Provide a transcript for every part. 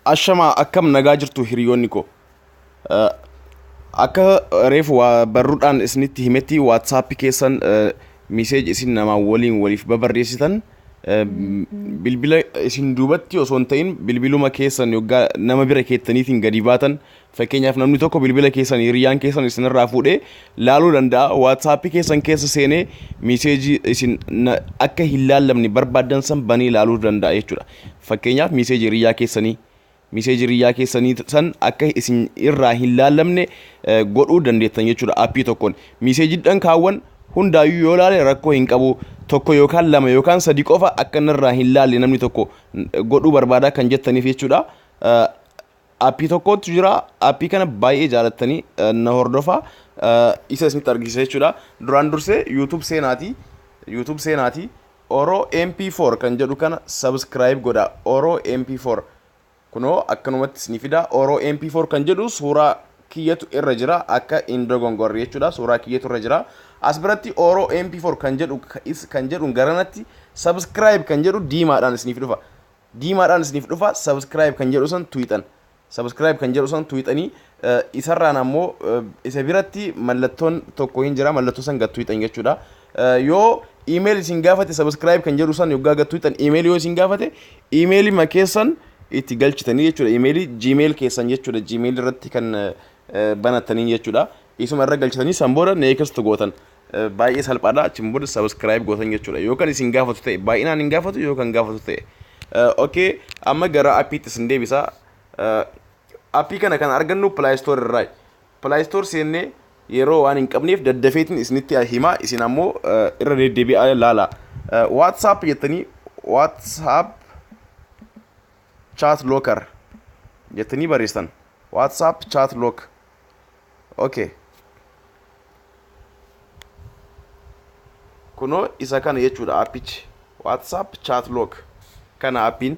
Ashama akkam nagaa jirtu hiriyoonni koo. Akka reefu barruudhaan isinitti himetti WhatsApp keessan message isin nama waliif babarreessitan bilbila isin duubatti osoo hin ta'in bilbiluma keessan yoggaa nama bira keettaniitiin gadi baatan fakkeenyaaf namni tokko bilbila keessan hiriyaan keessan isinirraa fuudhee laaluu danda'a. WhatsApp keessan keessa seenee message isin akka hin laallamne barbaadan san banee laaluu danda'a jechuudha. Fakkeenyaaf message hiriyaa keessanii message hiriyaa keessanii san akka isin irraa hin laallamne godhuu dandeettan jechuudha. Aappii tokkoon message dhan kaawwan hundaayyuu yoo laale rakkoo hin qabu. Tokko yookaan lama yookaan sadi qofa akka irraa hin laalle namni tokko godhuu barbaada kan jettaniif jechuudha. Aappii tokkotu jira. Aappii kana baay'ee jaalattanii na hordofaa isa isinitti argisiisa jechuudha. Duraan dursee YouTube seenaati Oro MP4 kan jedhu kana subscribe godha. Oro MP4 kunoo akkanumatti isinii fida. Oro MP4 kan jedhu suuraa kiyyatu irra jira akka hin dogongorre jechuudha. Suuraa kiyyatu irra jira. As biratti Oro MP4 kan jedhu garanatti subscribe kan jedhu diimaadhaan isiniif dhufa. Subscribe kan jedhu san tweetan. Subscribe kan jedhu san tweetanii isarraan ammoo isa biratti mallattoon tokko hin jira. Mallattoo san gad tweetan jechuudha. Yoo email isin gaafate subscribe kan jedhu san yoggaa gad tweetan email yoo isin gaafate email ma keessan itti galchitanii jechuudha. Email Gmail keessan jechuudha. Gmail irratti kan banatanii jechuudha. Isuma irra galchitanii san booda next gootan. Baay'ee salphaadha. Achiin booda subscribe gootan jechuudha. Yookaan isin gaafatu ta'e baay'inaan hin gaafatu yookaan gaafatu ta'e. Okay, amma gara aappiitti isin deebisa. Aappii kana kan argannu Play Store irraa. Play Store seennee yeroo waan hin qabneef daddafeetiin isinitti himaa isin ammoo irra deddeebi'aa ilaala. WhatsApp jettanii WhatsApp chat locker jettanii barreessan. WhatsApp chat lock. Okay. Kuno isa kana jechuudha aappichi. WhatsApp chat lock kana aappiin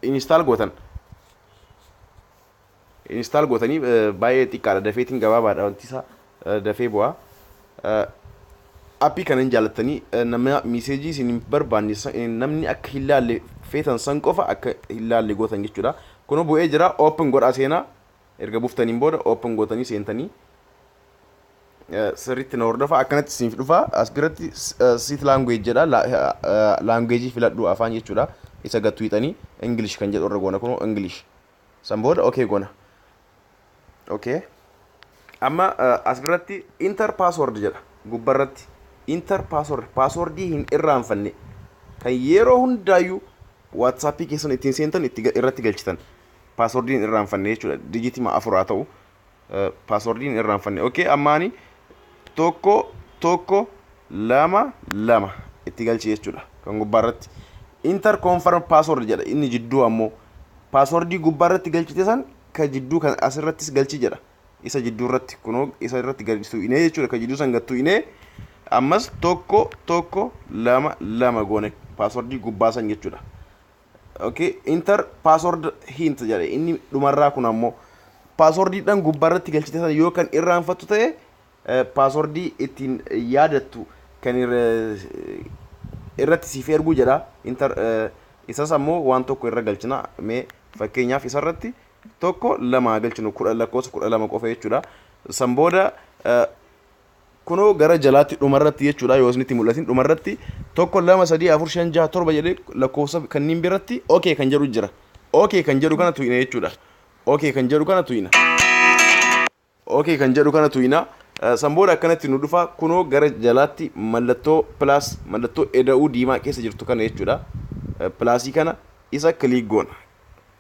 install gootan. Install gootanii baay'ee xiqqaadha. Dafeetiin gabaabaadha wanti isaa dafee bu'aa. Aappii kana hin jaalattanii nama message isin barbaanne namni akka hin laalle feetan san qofa akka hin laalle gootan jechuudha. Kuno bu'ee jira. Open godhaa seenaa. Erga buuftaniin booda open gootanii seentanii sirriitti na hordofa akkanatti isiniif dhufa. As biratti sit language jedha. Language filadhu afaan jechuudha. Isa gad tweetanii English kan jedhu irra goona. Kuno English san booda okay goona. Okay. Amma as biratti enter password jedha. Gubbarratti enter password hin irraanfanne kan yeroo hundaayyuu WhatsApp keessan ittiin seentan irratti galchitan. Password hin irraanfanne jechuudha. Digitima 4 haa ta'u. Password hin irraanfanne. Okay, ammaani tokko lama itti galchi jechuudha. Kan gubbarratti enter confirm password jedha. Inni jidduu ammoo password gubbarratti galchite san ka jidduu kan asirrattis galchi jedha. Isa jidduu irratti kunoo isa irratti galchitu inee jechuudha. Ka jidduu san gattu inee ammas tokko lama goone password gubbaa san jechuudha. Okay, enter password hint jedha. Inni dhumarraa kun ammoo password dhan gubbarratti galchite san yoo kan irraanfattu ta'e password ittiin yaadattu kan irratti siif erguu jedha. Enter isas ammoo waan tokko irra galchina. Mee fakkeenyaaf isarratti tokko lama galchinu 12 qofa jechuudha. San booda kunoo gara jalaatti dhumarratti jechuudha. Yoo isinitti mul'atin dhumarratti tokko 2 3 4 5 6 7 jedhee lakkoofsa kanniin biratti okay kan jedhu jira. Okay kan jedhu kana tuyina jechuudha. Okay kan jedhu kana tuyina. Okay kan jedhu kana tuyina. San booda akkanatti nu dhufa. Kunoo gara jalaatti mallattoo plus mallattoo eda'uu diimaa keessa jirtu kana jechuudha. Plusii kana isa click goona.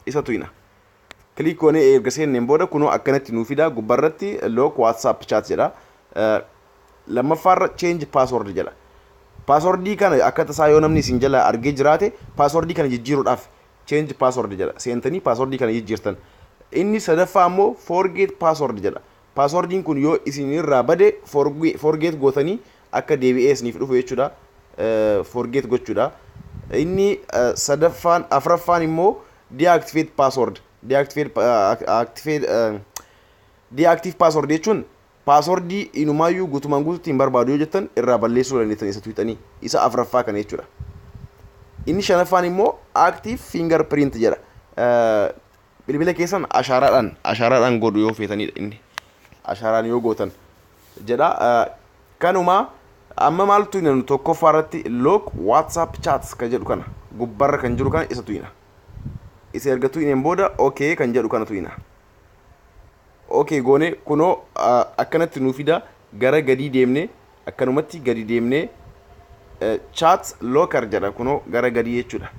Isa tuyina. Click goone erga seenneen booda kunoo akkanatti nu fida. Gubbarratti lock WhatsApp chat jedha. Lammaffaarra change password jedha. Password kana akka tasaa yoo namni isin jala argee jiraate password kana jijjiiruudhaaf change password jedha. Seentanii password kana jijjiirtan. Inni sadaffaa ammoo forget password jedha. Passwordin kun yoo isin irraa bade forget gootanii akka deebi'ee isiniif dhufu jechuudha. Forget gochuudha. Inni sadaffaan afraffaan immoo deactivate password. Deactive password jechuun password inumaayyuu guutumaan guutuutti hin barbaadu yoo jettan irraa balleessuu dandeettan isa tweetanii isa afraffaa kana jechuudha. Inni shanaffaan immoo active fingerprint jedha. bilbila keessan ashaaraadhaan godhu yoo feetanidha inni ashaaraan yoo gootan jedha kanuma amma maaltu inni tokkoffaa irratti look WhatsApp chats kan jedhu kana gubbarra kan jiru kana isa tuyina isa erga tuyineen booda okay kan jedhu kana tuyina okay goone kunoo akkanatti nuu fida gara gadii deemne akkanumatti gadi deemne chat locker jedha kunoo gara gadii jechuudha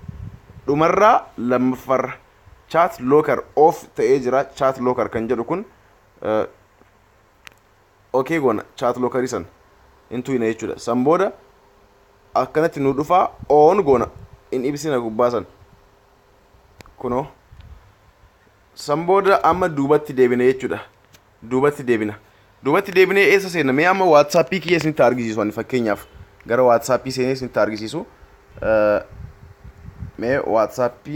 dhumarraa lammaffarra chat locker off ta'ee jira chat locker kan jedhu kun okay goona chat locker isan intu ina jechuudha san booda akkanatti nu dhufa on goona in ibsina gubbaasan kunoo san booda amma duubatti deebina jechuudha duubatti deebine eessa seenna mee amma WhatsApp kiyya isinitti argisiisu ani fakkeenyaaf gara WhatsApp seenee isinitti argisiisu mee WhatsApp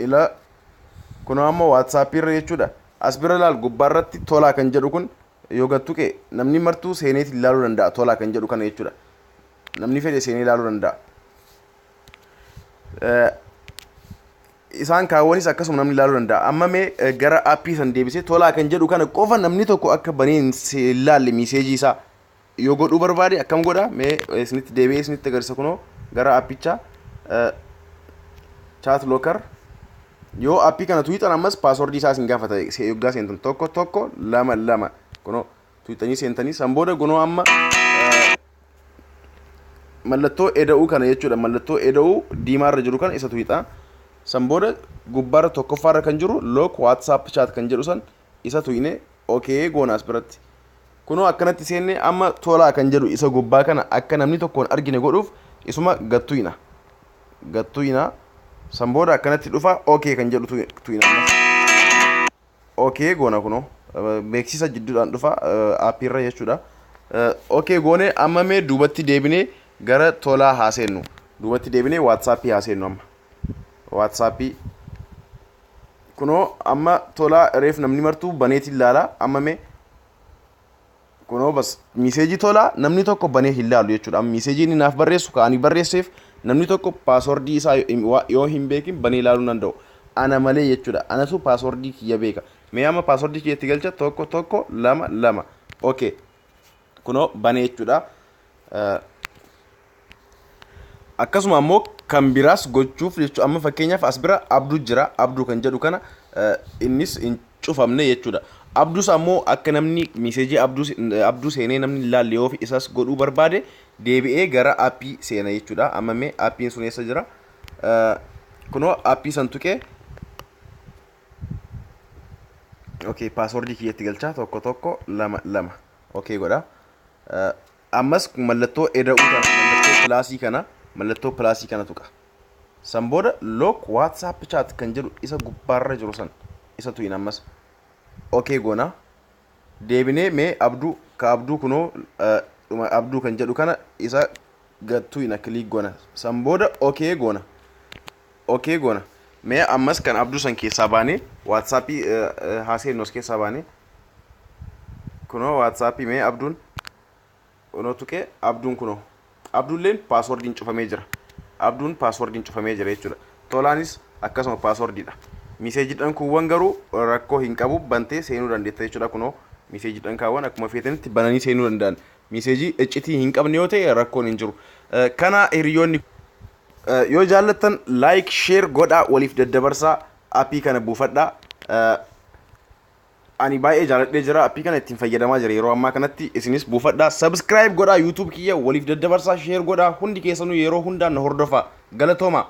ila kunoo amma WhatsApp irra jechuudha as bira laal gubbaarratti tolaa kan jedhu kun yoo gattuqe namni martuu seeneeti ilaaluu danda'a tolaa kan jedhu kana jechuudha namni fedhe seenee ilaaluu danda'a isaan kaawwanis akkasuma namni ilaaluu danda'a amma mee gara aappii san deebisee tolaa kan jedhu kana qofa namni tokko akka baneen ilaalle miseejii isaa yoo godhuu barbaade akkam godha mee isinitti deebi'ee isinitti agarsiisa kunoo gara aappichaa chat locker yoo aappii kana tuuxan ammas paaswordii isaa isin gaafata yoggaa seentan tokko lama kunoo tuuxanii seentanii san booda kunoo amma mallattoo eda'uu kana jechuudha mallattoo eda'uu diimaarra jiru kana isa tuuxa san booda gubbaarra tokkoffaarra kan jiru look WhatsApp chat kan jedhu san isa tuuxine okay goonaas biratti kunoo akkanatti seenne amma tolaa kan jedhu isa gubbaa kana akka namni tokkoon argine godhuuf isuma gattuina san booda akkanatti dhufa okay kan jedhu tuuxina okay goona kunoo beeksisa jidduudhaan dhufa aappii irra jechuudha okay goone amma mee duubatti deebine gara tolaa haaseennu duubatti deebine WhatsApp haaseennu amma WhatsApp kunoo amma tolaa reef namni martuu baneeti ilaala amma mee kunoo bas miseejii tolaa namni tokko banee hin ilaalu jechuudha amma miseejii inni naaf barreessu kaanii barreesseef namni tokko paaswordii isaa yoo hin beekin banee ilaaluu danda'u ana malee jechuudha anatu paaswordii kiyya beeka mee amma paaswordii kiyya itti galcha tokko lama okay kunoo banee jechuudha akkasuma ammoo kan biraas gochuuf jechuudha amma fakkeenyaaf as bira abduu jira abduu kan jedhu kana innis hin cufamne jechuudha abduus ammoo akka namni miseejii abduu seenee namni ilaalle yoo isas godhuu barbaade deebi'ee gara aappii seena jechuudha amma mee aappiin sun eessa jira kunoo aappii san tuqee okay paaswordii kiyyatti galchaa tokko lama okay godha ammas mallattoo eda'uu kana mallattoo pilaasii kana tuqa san booda look WhatsApp chat kan jedhu isa gubbaarra jiru san isa tu'in ammas okay goona deebinee mee abduu kunoo abduu kan jedhu kana isa gattu'ina kliik goona san booda okay goona mee ammas kan abduu san keessaa baane WhatsApp haaseennos keessaa baane kunoo WhatsApp mee abduun kunoo tuqee abduun kunoo abduulleen paaswordiin cufamee jira jechuudha tolaanis akkasuma paaswordiidha miseejiidhaan kuuwwan garuu rakkoo hin qabu bantee seenuu dandeetta jechuudha kunoo miseejiidhaan kaawwan akkuma feetanitti bananii seenuu danda'an miseejii iccitii hin qabne yoo ta'e rakkoon hin jiru kana hiriyoonni yoo jaallattan like share godhaa waliif daddabarsaa aappii kana buufadhaa ani baay'ee jaaladhee jira aappii kana ittiin fayyadamaa jira yeroo ammaa kanatti isinis buufadhaa subscribe godhaa YouTube kiyya waliif daddabarsaa share godhaa hundi keessanuu yeroo hundaan na hordofaa galatooma